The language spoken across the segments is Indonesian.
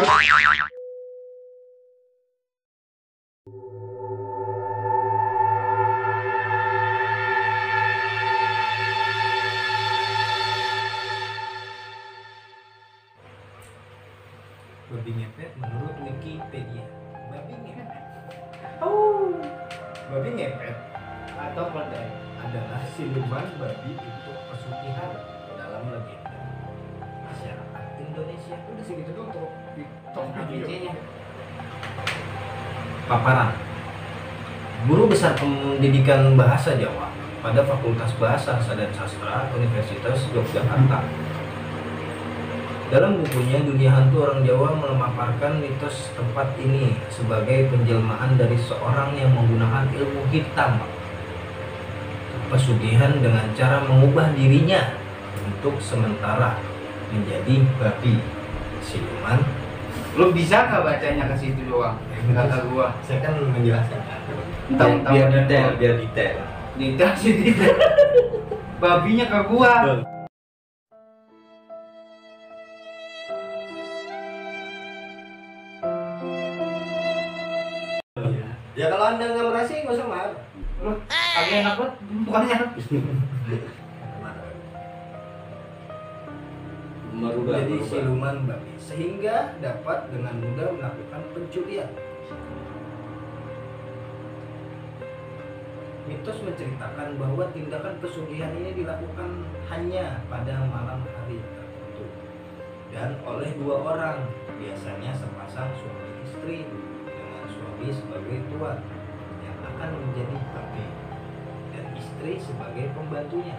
Babi ngepet menurut Wikipedia. Babi ngepet. Babi ngepet atau keledai adalah siluman babi untuk pesugihan dalam legenda masyarakat Indonesia. Udah segitu doang top ABC-nya. Paparan. Guru Besar Pendidikan Bahasa Jawa pada Fakultas Bahasa dan Sastra Universitas Yogyakarta. Dalam bukunya Dunia Hantu Orang Jawa memaparkan mitos tempat ini sebagai penjelmaan dari seorang yang menggunakan ilmu hitam pesugihan dengan cara mengubah dirinya untuk sementara menjadi babi siluman. Lu bisa nggak bacanya ke situ doang? Kata gua. Saya kan menjelaskan. Biar detail. Detail sih detail. Babinya ke gua. Ya kalau Anda nggak merasa nggak usah marah. Agak enak banget bukannya. Jadi siluman babi sehingga dapat dengan mudah melakukan pencurian. Mitos menceritakan bahwa tindakan pesugihan ini dilakukan hanya pada malam hari tertentu dan oleh dua orang, biasanya sepasang suami istri dengan suami sebagai tuan yang akan menjadi babi dan istri sebagai pembantunya.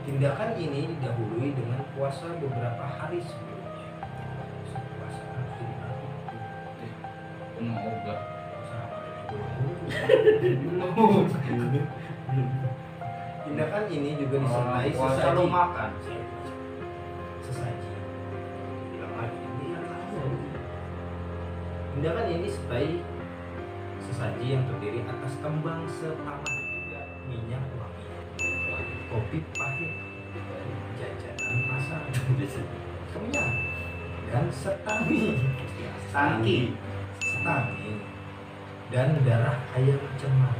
Tindakan ini didahului dengan puasa beberapa hari sebelumnya. Puasa harus dilakukan. Enggak. Tindakan ini juga disertai sesaji. Makan. Sesaji. Bilang lagi ini tindakan ini disertai sesaji yang terdiri atas kembang sepaman, minyak wangi, kopi pahit, jajanan pasar, kenyang, dan setangi, dan darah ayam cemar,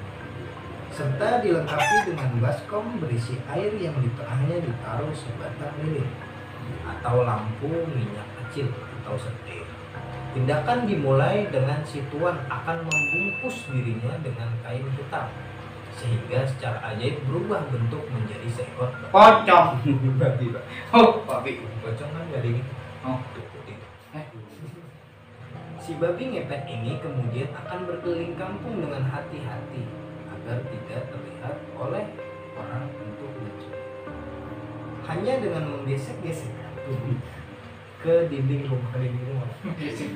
serta dilengkapi dengan baskom berisi air yang di tengahnya ditaruh sebatang lilin atau lampu minyak kecil atau setir. Tindakan dimulai dengan si tuan akan membungkus dirinya dengan kain hitam sehingga secara ajaib berubah bentuk menjadi seekor Pocong. babi. Oh, babi. Pocong kan dari gitu. Oh, putih. Si babi ngepet ini kemudian akan berkeliling kampung dengan hati-hati agar tidak terlihat oleh orang untuk mencuri. Hanya dengan menggesek-gesek tubuh ke dinding rumah. Kisik.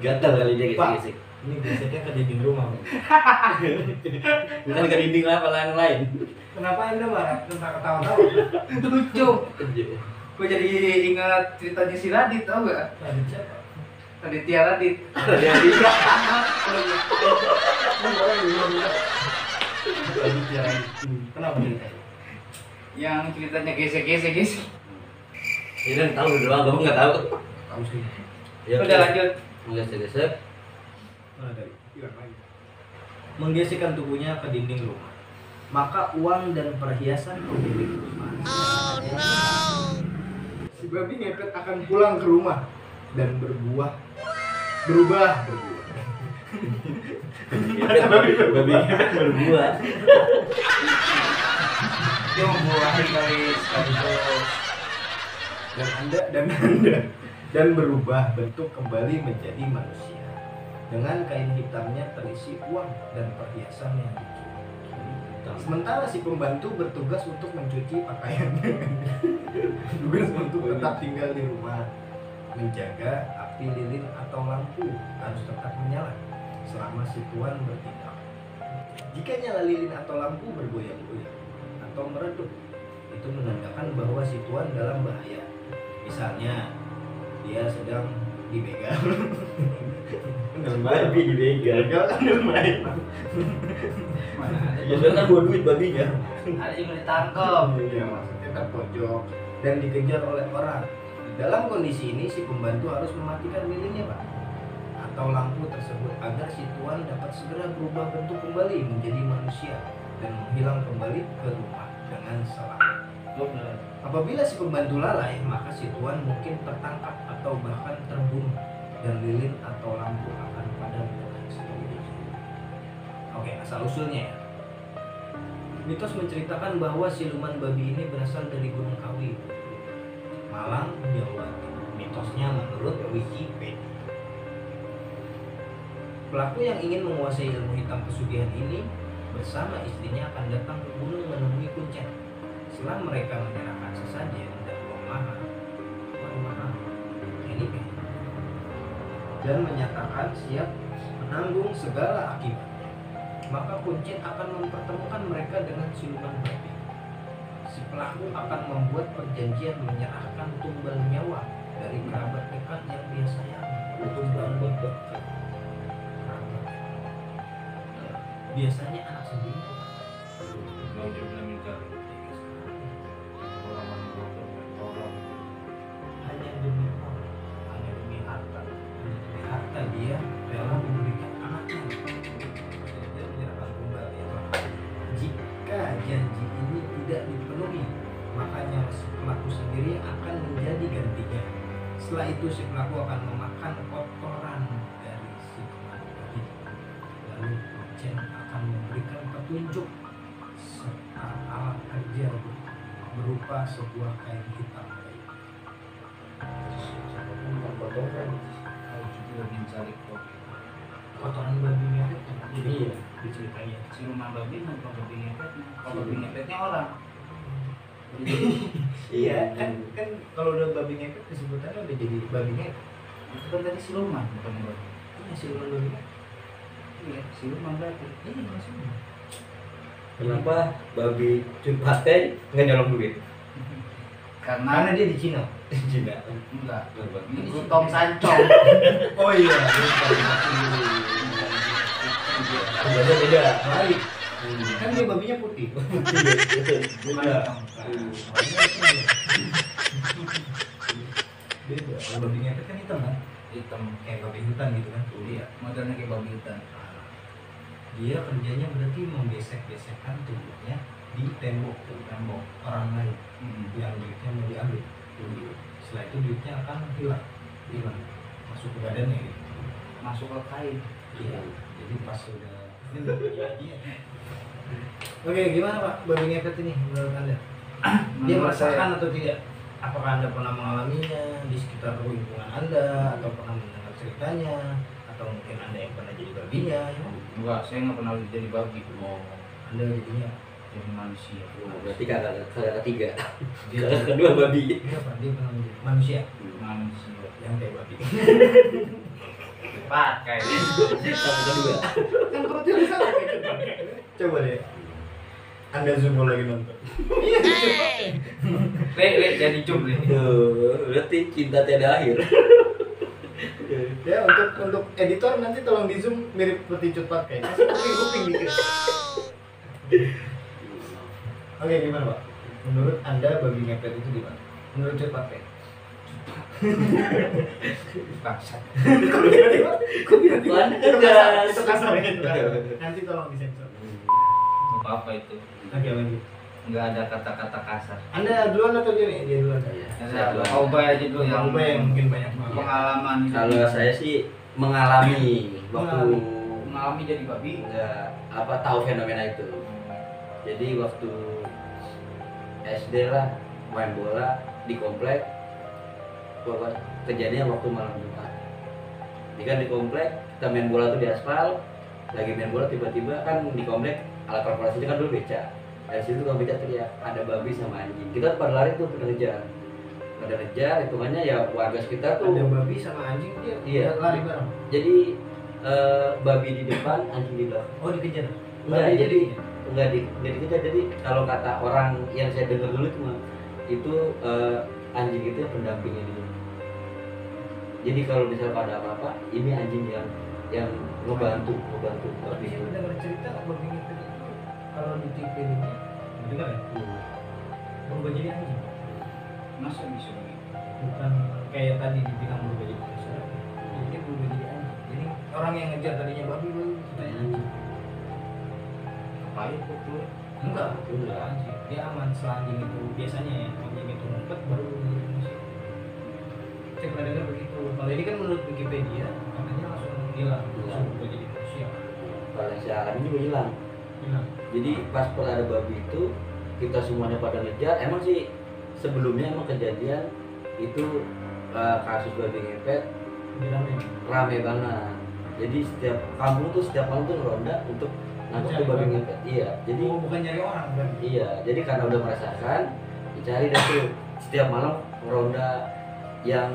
Gatal kali dia gesek-gesek. Ini geseknya ke dinding rumah. Bukan ke dinding lah, palang lain. Kenapa Anda marah tentang ketawa-tawa? Lucu. Gue jadi ingat ceritanya si Radit, tau gak? Radit siapa? Raditya Radit. Kenapa ceritanya? Yang ceritanya gesek-gesek. Ya kan tahu doang, kamu nggak tahu. Tahu sih. Ya, Udah lanjut. Gesek-gesek. Mana tadi? Menggesekkan tubuhnya ke dinding rumah. Maka uang dan perhiasan pemilik rumah. Si babi ngepet akan pulang ke rumah dan berubah. Babi ngepet berbuah. Dia membuahi kali sekaligus. Dan berubah bentuk kembali menjadi manusia dengan kain hitamnya terisi uang dan perhiasan yang dicuri. Sementara si pembantu bertugas untuk mencuci pakaiannya. Tugas untuk tetap tinggal di rumah, menjaga api lilin atau lampu harus tetap menyala selama si tuan bertindak. Jika nyala lilin atau lampu bergoyang-goyang atau meredup, itu menandakan bahwa si tuan dalam bahaya. Misalnya dia sedang dibegal. Bener Babi dibegal. Begal kan lumayan. Mana ada Ya kan buat duit babinya. ada juga ditangkap. Iya, maksudnya terpojok dan dikejar oleh orang. Dalam kondisi ini si pembantu harus mematikan lilinnya, Pak, atau lampu tersebut agar si tuan dapat segera berubah bentuk kembali menjadi manusia dan menghilang kembali ke rumah dengan selamat. Apabila si pembantu lalai, maka si tuan mungkin tertangkap atau bahkan terbunuh dan lilin atau lampu akan padam dengan sendirinya. Oke, asal usulnya ya. Mitos menceritakan bahwa siluman babi ini berasal dari Gunung Kawi, Malang, Jawa Timur. Mitosnya menurut Wikipedia. Pelaku yang ingin menguasai ilmu hitam pesugihan ini bersama istrinya akan datang ke gunung menemui kuncen. Setelah mereka menyerahkan sesajen dan uang mahar, ini kan, dan menyatakan siap menanggung segala akibatnya, maka kuncen akan mempertemukan mereka dengan siluman babi. Si pelaku akan membuat perjanjian menyerahkan tumbal nyawa dari kerabat dekat yang dia sayangi. Tumbal dekat. Biasanya anak sendiri. Hanya demi orang, hanya demi harta. Demi harta dia rela memberikan anaknya. Dia menyerahkan tumbal ya. Jika janji ini tidak dipenuhi, makanya si pelaku sendiri akan menjadi gantinya. Setelah itu si pelaku akan memakan kotoran dari si pelaku tadi. Lalu kuncen akan memberikan petunjuk serta alat kerja berupa sebuah kain hitam. Kotoran babi ngepet jadi Iya. diceritain. Siluman babi bukan babi ngepet. Kalau babi ngepetnya orang. Iya kan kalau udah babi ngepet kesebutannya udah jadi babi ngepet. Itu kan tadi siluman bukan babi. Iya siluman babi ngepet. Iya, siluman berarti. Iya maksudnya. Kenapa babi pakai nggak nyolong duit? Karena Karena dia di Cina. Cina. enggak. Berbagi. Ini Tom Sancong. Oh iya. Beda beda. Baik. Kan dia babinya putih. Beda. Beda. Kalau babi ngepet kan hitam kan? Hitam. Kayak babi hutan gitu kan? Iya, modelnya kayak babi hutan. Dia kerjanya berarti menggesek-gesekkan tubuhnya di tembok orang lain yang duitnya mau diambil. Setelah itu duitnya akan hilang masuk ke badannya gitu. Masuk ke kain. Iya. Jadi pas sudah jadi. Oke, gimana Pak babi ngepet ini menurut Anda? Dia Menurut saya- merasakan atau tidak? Apakah Anda pernah mengalaminya di sekitar lingkungan Anda atau pernah mendengar ceritanya atau mungkin Anda yang pernah jadi babinya ya? Enggak, saya nggak pernah jadi babi. Anda jadinya Jadi manusia. Berarti kakak ketiga. dia Kakak kedua babi. dia apa? Dia pernah menjadi manusia Manusia. yang kayak babi. Pakai. Kakak kedua. Kan perutnya bisa coba deh. Anda zoom lagi nonton. Le, jadi cum le. Tuh, berarti cinta tiada akhir. Ya untuk editor nanti tolong di zoom mirip seperti cut pakai. Kasih kuping dikit. Oke gimana Pak? Menurut Anda babi ngepet itu gimana? Menurut cut pakai? Bangsat. Kok tiba-tiba? Itu Itu kasar ya. Itu kasar. Nanti tolong disensor. Apa itu? Oke lanjut. Enggak ada kata-kata kasar. Anda duluan atau dia nih? Dia duluan. Ada Ubay aja dulu yang Yang yang mungkin banyak banget. pengalaman hidup. Kalau saya sih mengalami waktu mengalami jadi babi. nggak apa tahu fenomena itu. Jadi waktu SD lah main bola di komplek, kejadian waktu malam Jumat. Jadi kan di komplek kita main bola tuh di aspal, lagi main bola tiba-tiba kan di komplek alat korporasi itu kan dulu beca. Dari situ kan beca teriak ada babi sama anjing. Kita pada lari tuh pada ngejar, hitungannya ya warga sekitar tuh. Ada babi sama anjing dia Iya. lari bareng. Jadi babi di depan, anjing di belakang. Oh dikejar. Enggak, Babi jadi enggak dikejar. Jadi kalau kata orang yang saya dengar dulu itu anjing itu pendampingnya dia. Jadi kalau misalnya ada apa-apa, ini anjing yang ngebantu Tapi saya mendengar cerita babi ngepet itu kalau di TV ini dengar ya berubah jadi anjing. Masa bisa begitu? Bukan kayak tadi dibilang berubah jadi manusia. Jadi dia berubah jadi anjing. Jadi orang yang ngejar tadinya babi katanya anjing. Ngapain kok tuh? Enggak anjing. Dia aman setelah anjing itu biasanya ya anjing itu ngumpet baru jadi manusia. Saya pernah dengar begitu. Kalau ini kan menurut Wikipedia katanya langsung hilang, langsung berubah jadi manusia. Kalau yang saya alami juga hilang. Hilang. Jadi pas ada babi itu kita semuanya pada ngejar. Emang sih sebelumnya emang kejadian itu kasus babi ngepet rame banget. Jadi setiap kampung tuh setiap malam tuh ngeronda untuk nangkep tuh babi ngepet. Iya. Jadi bukan nyari orang kan? iya. Jadi karena udah merasakan dicari dan tuh setiap malam ngeronda. Yang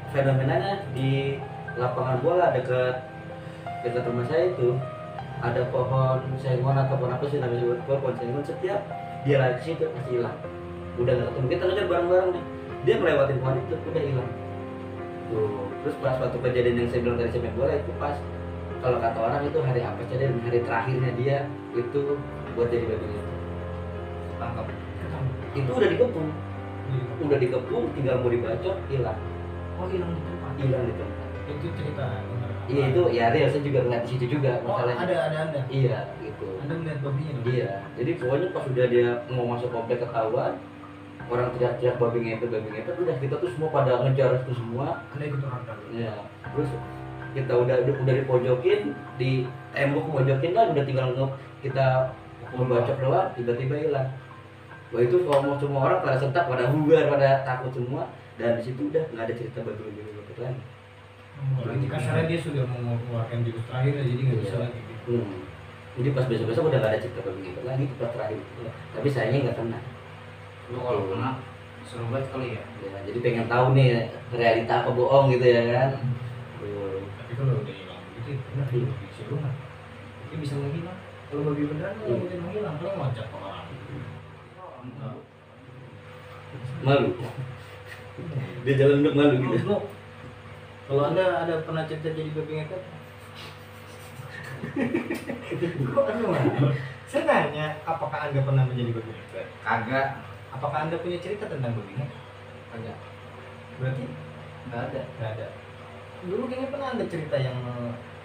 fenomenanya di lapangan bola dekat rumah saya itu ada pohon sengon atau pohon apa sih namanya, pohon sengon. Setiap dia lagi situ masih hilang, udah nggak ketemu. Kita ngejar bareng-bareng nih, dia melewatin pohon itu udah hilang tuh. Terus pas waktu kejadian yang saya bilang dari sepak bola itu pas kalau kata orang itu hari apa saja dan hari terakhirnya dia itu buat jadi babi itu Tangkap. itu udah dikepung tinggal mau dibacok hilang. Oh hilang di tempat. Hilang di tempat. Itu cerita. Iya itu ya real, saya juga ngeliat di situ juga Oh masalahnya. ada Anda. Iya gitu. Anda melihat babinya dong? Iya. Jadi pokoknya pas udah dia mau masuk komplek ketahuan, orang teriak-teriak babi ngepet, udah kita tuh semua pada ngejar itu semua. Anda ikut orang kan? Iya. Terus kita udah dipojokin di tembok, pojokin lah, udah tinggal kita membacok doang, tiba-tiba hilang. Wah itu kalau mau semua orang pada sentak, pada bubar, pada takut semua, dan di situ udah nggak ada cerita babi ngepet lagi. Berarti kasarnya dia sudah mau mengeluarkan jurus terakhir jadi nggak bisa lagi. Jadi pas besok-besok udah nggak ada cerita babi ngepet lagi itu pas terakhir. Tapi sayangnya nggak kena. Lu kalau kena seru banget kali ya. Ya, jadi pengen tahu nih realita apa bohong gitu ya kan. Tapi kalau udah hilang gitu benar bisa rumah. Dia bisa menghilang. Kalau babi beneran nggak mungkin menghilang, kalau ngajak orang. Malu. Dia jalan duduk malu gitu. Kalau Anda ada pernah cerita jadi babi ngepet? Kok Anda malu? Saya nanya, apakah Anda pernah menjadi babi ngepet? Kagak. Apakah Anda punya cerita tentang babi ngepet? Kagak. Berarti Nggak ada. nggak ada. Dulu kayaknya pernah ada cerita yang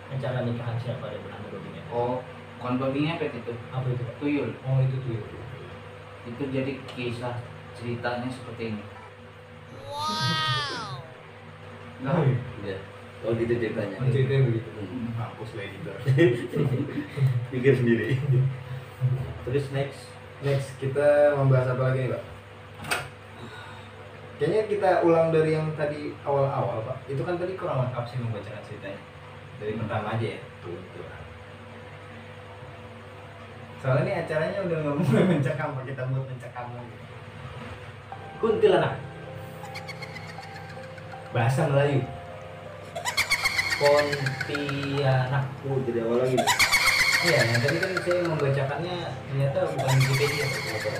acara nikahan siapa ada pernah ada babi ngepet? Oh, bukan babi ngepet itu. Apa itu Pak? Tuyul. Oh itu tuh. Itu jadi kisah ceritanya seperti ini. Nah, Ya. Oh gitu ceritanya. Oh, ceritanya begitu. Hmm. Mampus lah editor. Pikir sendiri. Terus Next kita membahas apa lagi nih Pak? Kayaknya kita ulang dari yang tadi awal-awal Pak. Itu kan tadi kurang lengkap sih membacakan ceritanya. Dari pertama aja ya. Tuh. Soalnya ini acaranya udah nggak mulai mencekam Pak, kita buat mencekam lagi. Kuntilanak. Bahasa Melayu. Pontianak. oh jadi awal lagi. Iya, yang tadi kan saya membacakannya ternyata bukan Wikipedia,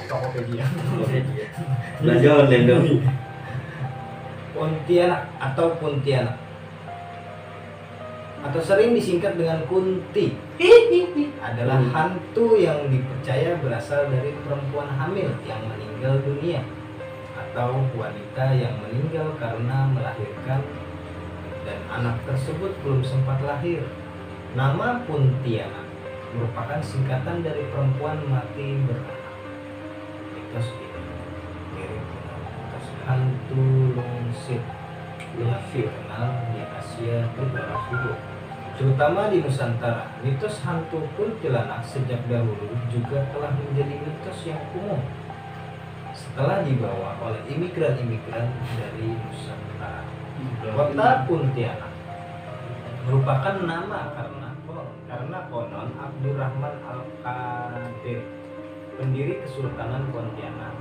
Tokopedia. Belanja online dong. Pontianak atau Pontianak atau sering disingkat dengan Kunti adalah hantu yang dipercaya berasal dari perempuan hamil yang meninggal dunia atau wanita yang meninggal karena melahirkan dan anak tersebut belum sempat lahir. Nama Pontianak merupakan singkatan dari perempuan mati beranak. Mitos ini mirip dengan mitos hantu Longsit yang dikenal di Asia Tenggara Timur, terutama di Nusantara. Mitos hantu kuntilanak sejak dahulu juga telah menjadi mitos yang umum setelah dibawa oleh imigran-imigran dari Nusantara. Kota Pontianak merupakan nama karena konon Abdurrahman Al-Qadir, pendiri Kesultanan Pontianak,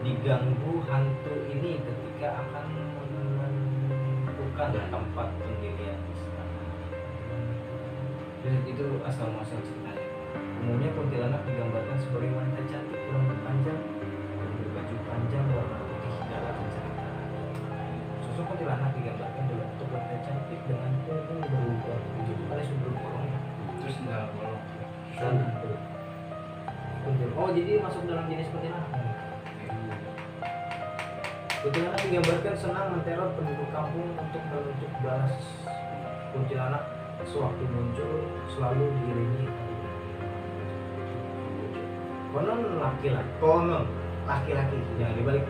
diganggu hantu ini ketika akan menentukan tempat pendirian istana. Itu asal muasal ceritanya. Umumnya kuntilanak digambarkan sebagai wanita cantik berambut panjang dan berbaju panjang warna putih dalam cerita. Sosok kuntilanak digambarkan berbentuk jadi masuk dalam jenis kuntilanak. Kuntilanak digambarkan senang menteror penduduk kampung untuk menuntut balas. Kuntilanak sewaktu muncul selalu diiringi konon laki-laki jangan dibalik,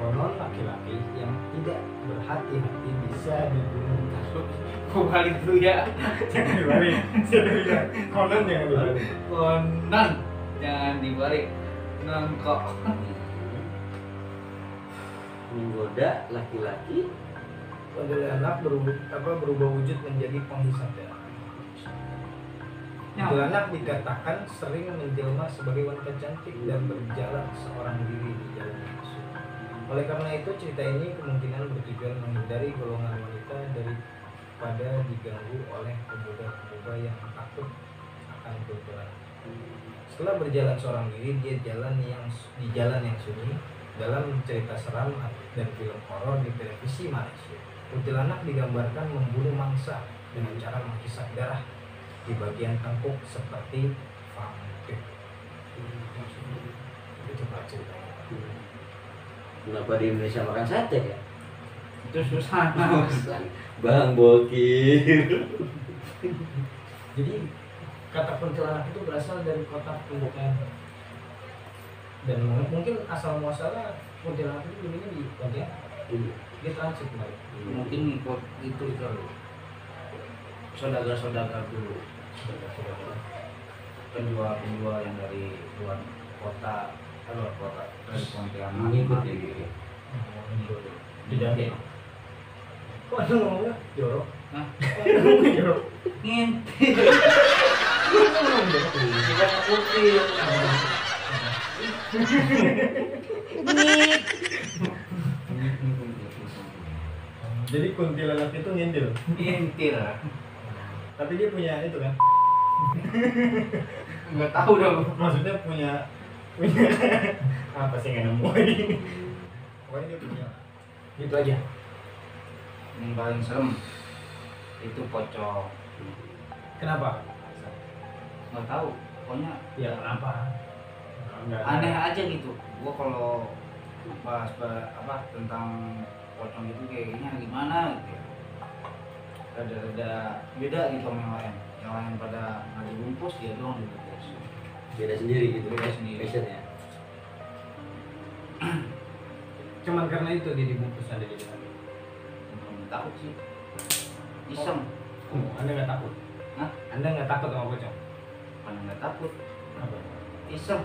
konon laki-laki yang tidak berhati-hati bisa dibunuh. Kok balik dulu ya? Jangan dibalik. Konon jangan dibalik. Konon jangan dibalik. Non kok. Menggoda laki-laki Kuntilanak berubah wujud menjadi penghisap darah. Kuntilanak dikatakan sering menjelma sebagai wanita cantik dan berjalan seorang diri di jalan musuh. Oleh karena itu cerita ini kemungkinan bertujuan menghindari golongan wanita daripada diganggu oleh pemuda-pemuda yang takut akan kuntilanak. Setelah berjalan seorang diri, dia di jalan yang sunyi. Dalam cerita seram dan film horor di televisi Malaysia, kuntilanak digambarkan membunuh mangsa dengan cara menghisap darah di bagian tengkuk seperti vampir. Itu coba ceritanya. Kenapa di Indonesia makan sate ya? Itu susah. Bang Bokir. Jadi kata kuntilanak itu berasal dari kota Pondokan. Dan mungkin asal muasalnya kuntilanak itu dulunya di Pontianak. Dia transit kembali. Mungkin ikut itu dulu. Saudagar-saudagar dulu. Penjual-penjual yang dari luar kota, dari Pontianak. Mengikuti gitu. Tidak. Kok ada ngomongnya jorok? Hah? Ngomongnya jorok. Ngintip. Kita putih. Jadi kuntilanak itu ngintil. Ngintil. Tapi dia punya itu kan? Nggak tahu dong. Maksudnya punya apa sih nggak nemu? Pokoknya dia punya. Gitu aja. Yang paling serem itu pocong. Kenapa? Nggak tahu. Pokoknya Ya kenapa? aneh aja gitu. Gua kalau bahas tentang pocong itu kayaknya gimana gitu ya. Ada beda gitu sama yang lain. Yang lain pada ngaji bungkus, dia doang dibungkus. Beda sendiri gitu. Beda sendiri. Passion ya. Cuman karena itu dia dibungkus ada di dalam. Belum takut sih. Iseng. Anda nggak takut? Hah? Anda nggak takut sama pocong? Mana nggak takut. Apa? Iseng.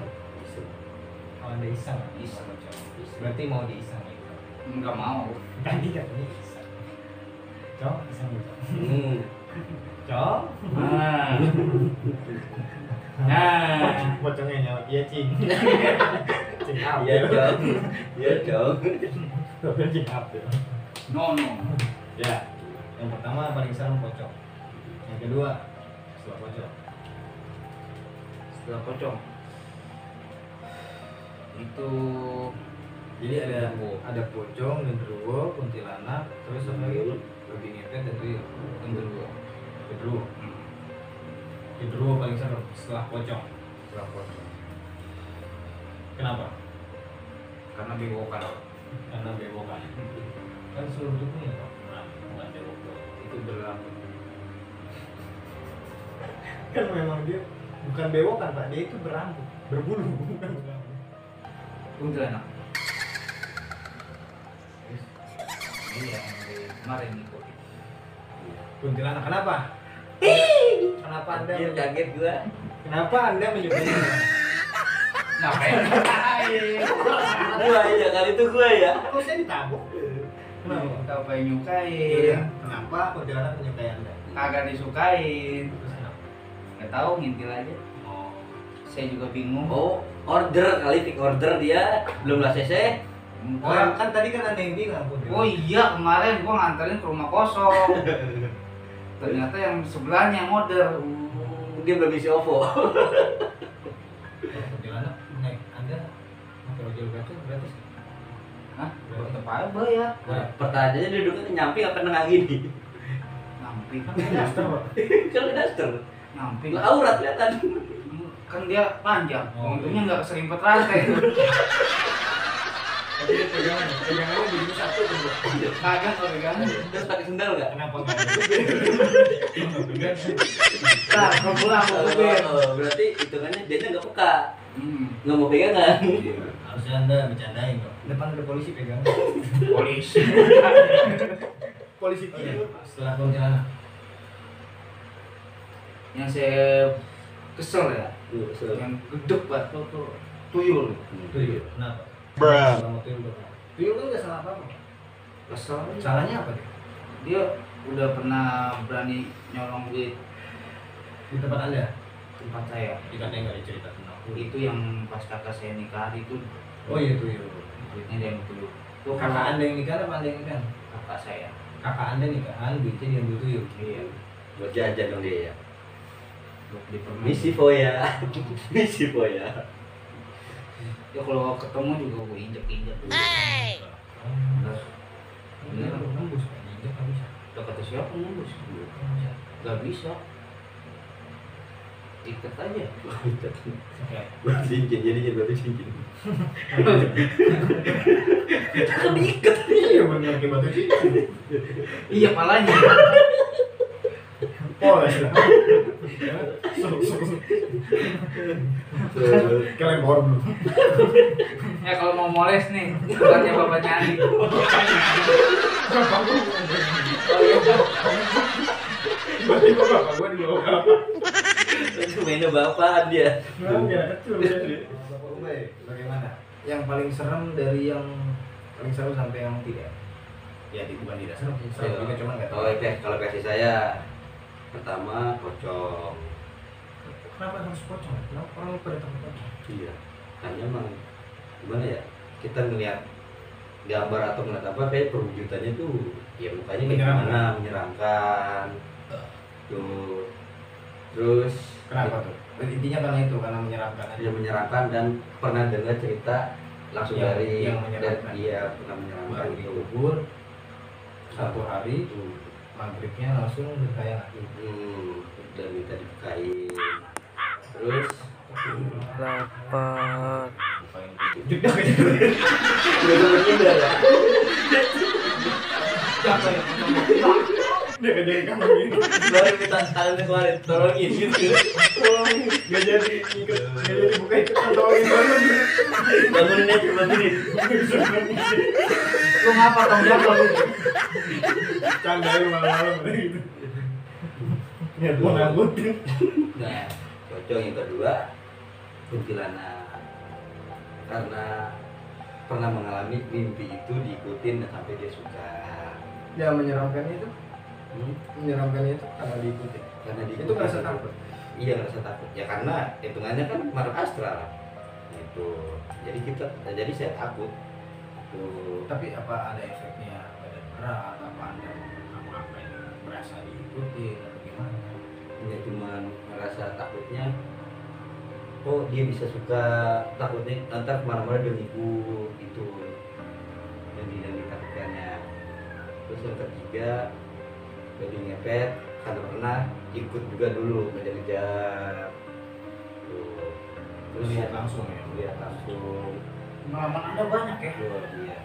Oh, Anda iseng? Iseng. Pocong. Berarti mau diiseng gitu? Nggak mau. Tadi katanya iseng. Cong, iseng gitu. Cong? Nah. Pocongnya nyawa, iya cing. Cing up. Iya dong. Iya dong. Tapi cing up ya. No. Ya, yang pertama paling serem pocong. Yang kedua setelah pocong. Setelah pocong itu Jadi ada pocong, genderuwo, kuntilanak, terus apa lagi? Babi ngepet dan tuyul. Genderuwo. Genderuwo paling serem setelah pocong. Kenapa? karena bewokan. Karena bewokan. Kan seluruh tubuhnya kok bukan bewok doang. Itu berlaku. Kan memang dia bukan bewokan Pak, dia itu berambut, berbulu bukan berambut. Kuntilanak. Ini yang di kemarin itu. Kuntilanak kenapa? Kenapa Anda Anjir, kaget gua. Kenapa Anda menyukai? Ngapain? Gua ya, kali itu gua ya. Kok saya ditabuk? Kenapa? Apa yang nyukain? Iya. Kenapa kuntilanak menyukai Anda? Kagak disukain. Terus kenapa? Nggak tahu, ngintil aja. Oh. Saya juga bingung. Oh, order kali pick order dia belum lah CC. Oh, kan tadi kan Anda yang bilang kuntilanak. Oh iya, kemarin gua nganterin ke rumah kosong. Ternyata yang sebelahnya yang order. Dia belum isi OVO. Kuntilanak naik Anda pakai ojol gatot gratis. Hah? Tetep aja bayar. Pertanyaannya duduknya nyamping apa nengah gini? Nyampi kan? Daster Pak. Kan daster. Nyampi. Lah aurat kelihatan. kan dia panjang, Oh, untungnya iya. nggak keserimpet rantai. Tapi pegangannya begini satu tuh. Kagak kalau pegangan. Terus pakai sendal nggak? Kenapa nggak ada? Nah, kalau pulang mau ubin. Oh, berarti hitungannya dia nggak peka, Hmm. nggak mau pegangan. Harusnya Anda bercandain kok. Depan ada polisi pegang. Polisi. Polisi setelah kuntilanak. Yang saya kesel ya, Tuh, yang gedek banget tuh tuyul. Tuyul. Kenapa? Bruh. Selama tuyul berapa? Tuyul kan nggak salah apa-apa. Kesel. Salahnya apa dia? Dia udah pernah berani nyolong duit Di tempat Anda? tempat saya. Ikannya nggak ada cerita tentang tuyul. Itu yang pas kakak saya nikah itu Oh iya tuyul. duitnya dia yang tuyul. Tuh Kakak Anda yang nikah apa Anda yang nikah? kakak saya. Kakak Anda nikahan, duitnya diambil tuyul. Iya. buat jajan dong dia ya. Buat beli permen. Misi Foya, misi Foya. Ya kalau ketemu juga gue injek-injek dulu. Terus Ini kan nembus kan, injek nggak bisa. udah kata siapa nembus? Gak bisa. Ikat aja. Oke. Berarti cincin, jadinya berarti cincin. Kan diikat. Iya benar kayak batu cincin. Iya palanya. Poles lah. Kalian bawa belum? Ya kalau mau moles nih, bukannya bapaknya Andi. Oh iya, Berarti kok bapak gua di bawah apa? itu mainnya bapak dia. Nah, kecil ya. Bagaimana? Yang paling serem dari yang paling seru sampai yang tidak? Ya, bukan tidak serem sih, serem juga cuma nggak tahu. Oh, oke. Kalau versi saya pertama pocong. Kenapa harus pocong? Kenapa orang pada takut pocong? Iya. Hanya emang gimana ya? Kita ngeliat gambar atau ngeliat apa kayak perwujudannya tuh ya mukanya kayak Menyeramkan. gimana, menyeramkan. Tuh. Terus Kenapa tuh? Intinya karena itu, karena menyeramkan aja. yang menyeramkan dan pernah dengar cerita langsung dari Yang menyeramkan. iya pernah menyeramkan Baru itu. dikubur satu hari, Hmm. maghribnya langsung berkayangan. Dan minta dibukain. Terus Lapar. Bukain pintu. Jedak aja. udah berpindah ya. Dia nggak jadi kamu ini. Baru minta kalian kemarin tolongin gitu. Tolongin. Nggak jadi ikat, nggak jadi buka ikatan, tolongin banget. Bangunin aja bangunin. Lu ngapa tanggung jawab lu? Candain malam-malam gitu. Niat mau ngabutin. Nah, pocong yang kedua kuntilanak. Karena pernah mengalami mimpi itu diikutin dan sampai dia suka. Yang menyeramkan itu, Hmm? menyeramkan itu karena diikuti. Karena diikutin Itu ngerasa takut. Iya ngerasa takut. Ya karena hitungannya kan makhluk astral. Itu. Jadi saya takut. Tuh. Tapi apa ada efeknya badan berat? Apa anda apa merasa diikuti atau gimana? Ya cuman ngerasa takutnya oh dia bisa suka, takutnya ntar kemana-mana dia ngikut gitu dan ditakutkannya. Terus yang ketiga jadi ngepet karena pernah ikut juga dulu ngejar-ngejar tuh. Terus Lihat langsung ya. lihat langsung. Pengalaman Anda banyak ya. Tuh, iya.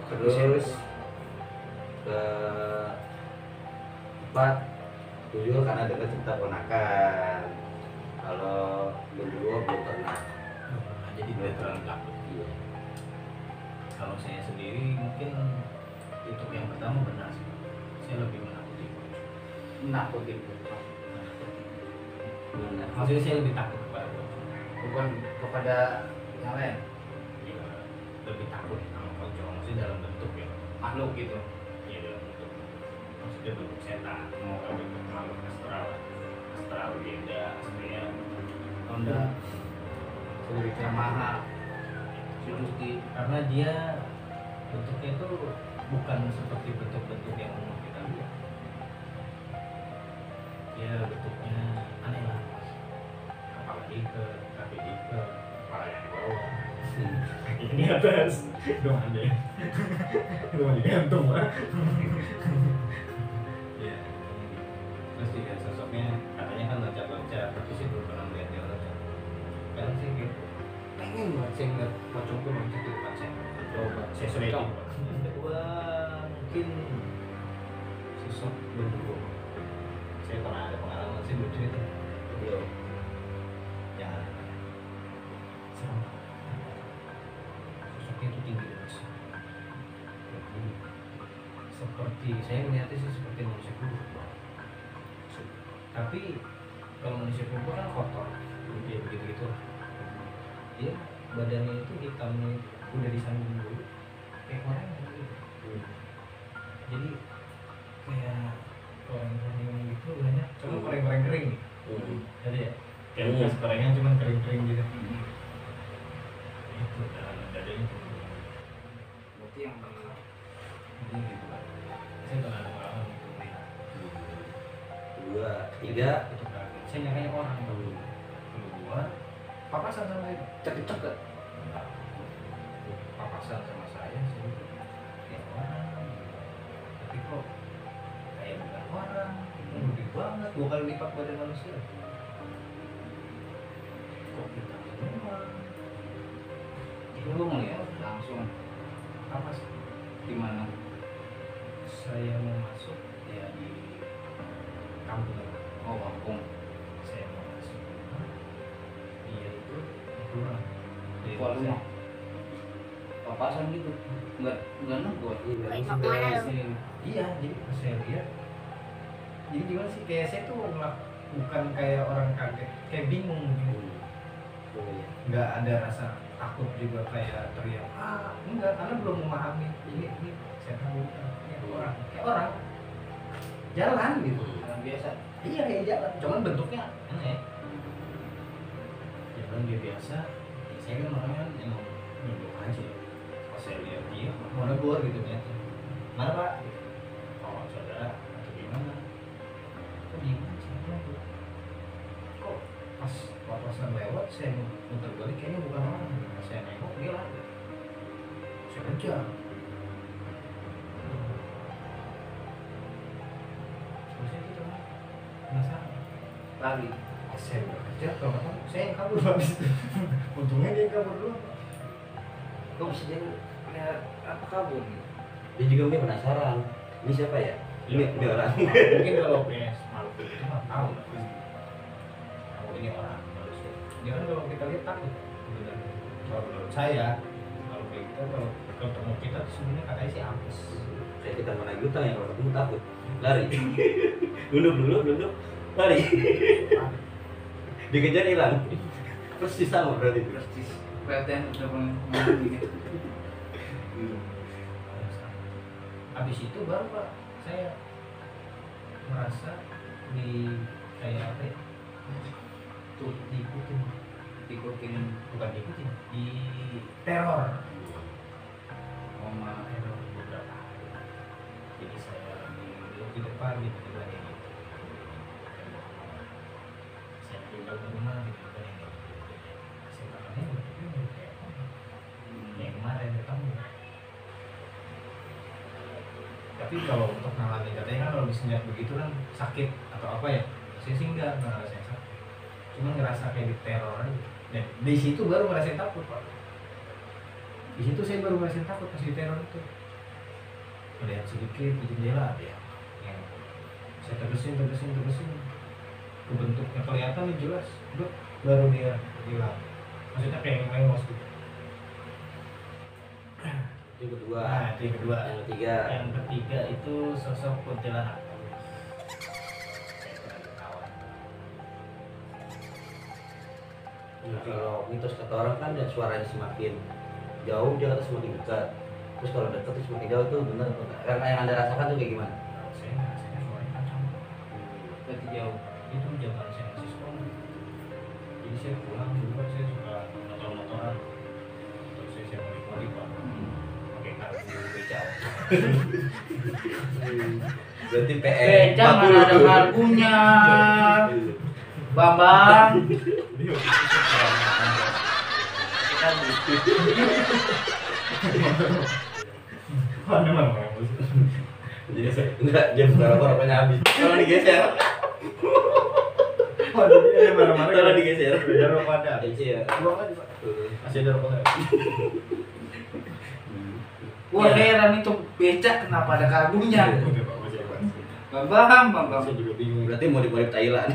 Terus Terus empat tujuh karena dengar cerita ponakan. Kalau berdua belum pernah. Jadi tidak terlalu takut. Iya. Kalau saya sendiri mungkin untuk yang pertama benar sih. Saya lebih menakuti. Nakutin. Maksudnya saya lebih takut kepada pocong. Bukan kepada yang lain, Ya, lebih takut sama pocong. Maksudnya dalam bentuk ya. makhluk gitu. Ya dalam bentuk. Maksudnya bentuk setan. Mau bentuk makhluk astral. Astral beda. Sebenarnya Honda, saya lebih Yamaha, Suzuki. karena dia bentuknya itu bukan seperti bentuk-bentuk yang umum kita lihat. Dia bentuknya aneh lah. Kepala diikat, kaki diikat, kepala yang di bawah, kakinya di atas. Dong ada. Itu mau digantung lah. Ya, terus juga sosoknya katanya kan loncat-loncat, tapi sih belum pernah sosok berdua. Saya pernah ada pengalaman sih lucu itu. Yo. Jangan. Serem. Sosoknya itu tinggi banget. Seperti saya melihatnya sih seperti manusia kubur. Tapi kalau manusia kubur kan kotor, dia begitu-gitu. Dia badannya itu hitamnya udah disandung dulu, kayak orang gitu. Jadi kayak goreng-goreng gitu banyak, cuma goreng-goreng kering. Jadi ya, kayak bekas gorengan cuma kering-kering gitu. Itu dadanya itu. Berarti yang Jadi gitu kan. Saya pernah ada pengalaman gitu melihat. Kedua, ketiga. Itu kaget. Saya nyangkanya orang. Kedua, papasan sama saya. Cek-cek kan? Enggak. Papasan sama saya sih. Ya orang. Tapi kok kayak bukan orang. Gede banget, 2 kali lipat badan manusia. Kok kita semua? itu lu ngeliat langsung Apa sih? di mana? Saya mau masuk ya di kampung. Oh, kampung. Saya mau masuk. Dia itu kurang. Wah, lu mah papasan gitu. Enggak negor. Iya, jadi pas saya lihat, jadi gimana sih, kayak saya tuh bukan kayak orang kaget, kayak bingung gitu. Nggak ada rasa takut juga kayak teriak enggak, karena belum memahami ini saya tahu kayak orang, jalan gitu. Orang biasa. Iya kayak jalan, cuman bentuknya aneh. Jalan dia biasa, ya saya kan orangnya kan emang nunduk aja. Pas saya lihat dia mau negor gitu ternyata. Mana pak? Gitu. Oh saudara atau gimana? Kok gimana sih? Kok pas papasan lewat saya muter balik kayaknya bukan orang. Pas saya nengok dia lari. Saya kejar. Terusnya gitu kan? Penasaran. Lari. Saya udah kejar, kalau nggak tahu saya yang kabur habis itu. Untungnya dia yang kabur dulu. Kok bisa jadi kayak apa kabur gitu? Dia juga mungkin penasaran. Ini siapa ya? Ini orang. Mungkin kalau punya makhluk itu mah tahu lah pasti. Tahu ini orang manusia. Dia kan kalau kita lihat takut. Sebenarnya. Kalau menurut saya, kalau kayak gitu kalau ketemu kita tuh sebenarnya katanya sih apes. Kayak kita mau naik utang ya, kalau ketemu takut lari. duduk lari. Dikejar hilang. Persis sama berarti itu. Persis. Kelihatan udah mengandung gitu. Habis itu baru pak saya merasa di kayak apa ya? Tuh diikutin, bukan diikutin, di teror. Teror beberapa hari. Jadi saya lagi duduk di depan tiba-tiba dia gitu. Saya tinggal di rumah tiba-tiba dia gitu. Saya tangannya betul-betul kayak yang kemarin ketemu. Tapi kalau untuk ngalamin katanya kan kalau misalnya begitu kan sakit atau apa ya, saya sih enggak ngerasain sakit, cuma ngerasa kayak diteror aja. Dan di situ baru ngerasain takut pak. Di situ saya baru ngerasain takut pas diteror itu. Melihat sedikit di jendela ada ya, yang saya tegesin, bentuknya kelihatan nih jelas, baru dia hilang. Maksudnya kayak melengos gitu. Yang kedua. Nah, itu yang kedua. Yang ketiga. Yang ketiga itu sosok kuntilanak. Saya pernah berkawan. Nah, kalau mitos kata orang kan ya suaranya semakin jauh dia kata semakin dekat. Terus kalau dekat itu semakin jauh itu benar atau enggak? Karena yang Anda rasakan tuh kayak gimana? Kalau saya ngerasainnya suaranya kencang. Berarti jauh. Itu zaman saya masih sekolah. Jadi saya pulang dulu kan saya suka motor-motoran. Terus saya mau di pak. Pakai kartu beca. Berarti PE Beca mana ada karbunya. Bambang. Kita Mana mana Jadi enggak dia bukan apa-apanya habis. Kalau digeser. Waduh dia mana-mana. Kalau digeser. Beda rokok ada. Iya. Buang aja pak. Masih ada rokok nggak? Wah heran itu becak kenapa ada karbunya? Udah pak masih hebat. Bambang. Saya juga bingung. Berarti mau dibawa Thailand.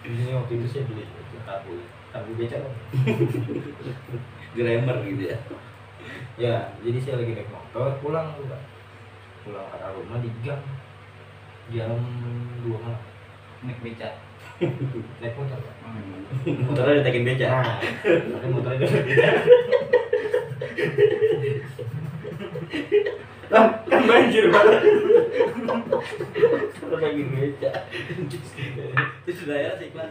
Ini waktu itu saya beli tabu becak. Grammar gitu ya. Ya, jadi saya lagi naik motor pulang ke arah rumah di jam 2 malam. Naik becak. Naik motor, Pak. Motornya ditekin beca. Nah, tapi motornya udah becak. Kan banjir banget. Terus lagi beca. Itu sudah ya sih kelas.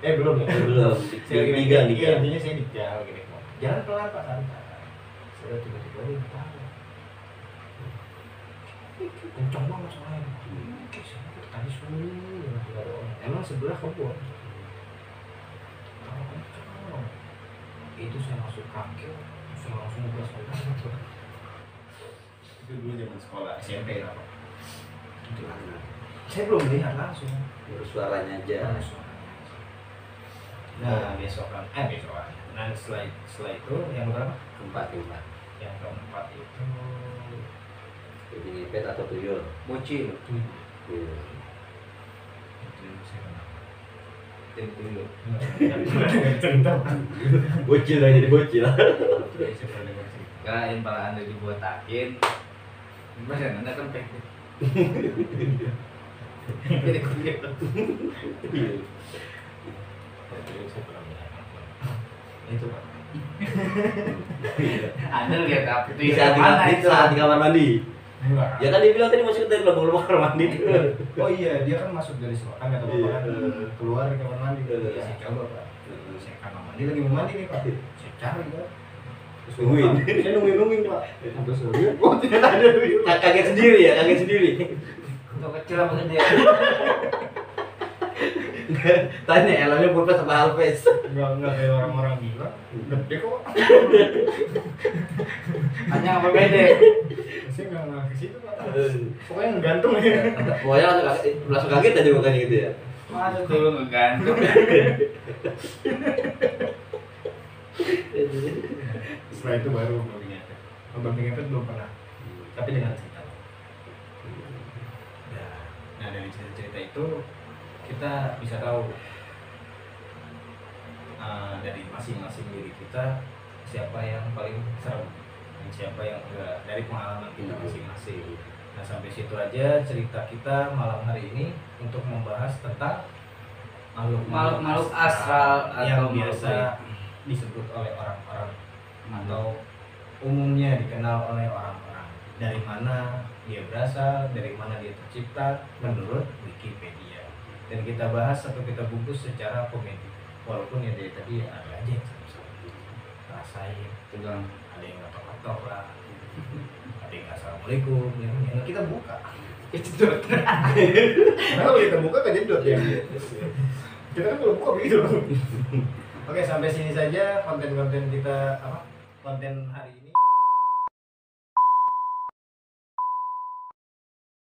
Belum ya. Belum. Saya lagi Tiga. intinya saya di jalan lagi naik motor. Jalan pelan Pak, santai. Saya tiba-tiba ini tahu. Kencang banget soalnya. Tadi sunyi, nggak ada orang. Emang sebelah kebun. Tahu kencang. Itu saya masuk kaget, saya langsung gas motor. Itu dulu zaman sekolah SMP lah Pak. Itu saya belum melihat langsung. Baru suaranya aja. Nah besokan. Nah setelah itu yang berapa? Keempat. Yang keempat itu Jadi ngepet atau tuyul. Bocil. Iya. itu saya kenal. Tuyul. Cerita. Bocil lah jadi bocil. Saya pernah dengar cerita. Kirain pala anda dibotakin. Gimana anda kan pendek. Jadi kuliah. Saya pernah melihat. Itu Pak. Anda lihat apa itu? Di saat di kamar mandi. Enggak. Ya kan dia bilang tadi masuk dari lubang-lubang kamar mandi. Oh iya, dia kan masuk dari selokan atau Iya. kan keluar ke kamar mandi. Iya. Saya coba Pak. Saya kamar mandi lagi mau mandi nih Pak. Saya cari Pak. Terus Nungguin. Saya nungguin Pak. Terus dia, oh ternyata ada tuyul. Kaget sendiri ya, kaget sendiri. Untuk kecil apa gede? Tanya eloknya pulpen sama halpes. Enggak kayak orang-orang bilang. Gede kok. Hanya apa beda? Saya enggak ke situ Pak. Pokoknya ngegantung ya. Pokoknya langsung kaget aja bukannya gitu ya. Masa dulu ngegantung? Setelah itu baru babi ngepet. Babi ngepet belum pernah. Tapi dengan cerita. Nah dari cerita itu kita bisa tahu dari masing-masing diri kita siapa yang paling serem dan siapa yang enggak dari pengalaman kita masing-masing. Nah sampai situ aja cerita kita malam hari ini untuk membahas tentang Makhluk astral yang atau biasa disebut oleh orang-orang atau umumnya dikenal oleh orang-orang. Dari mana dia berasal, dari mana dia tercipta menurut Wikipedia. Dan kita bahas atau kita bungkus secara komedi. Walaupun ya dari tadi ada aja yang sama-sama rasain, Tegang. ada yang ngetok-ngetok lah, ada yang assalamualaikum, yang kita buka. Kejedot. Karena kalau kita buka kejedot ya. Kita kan kalau buka begitu. Oke, sampai sini saja konten-konten kita konten hari ini.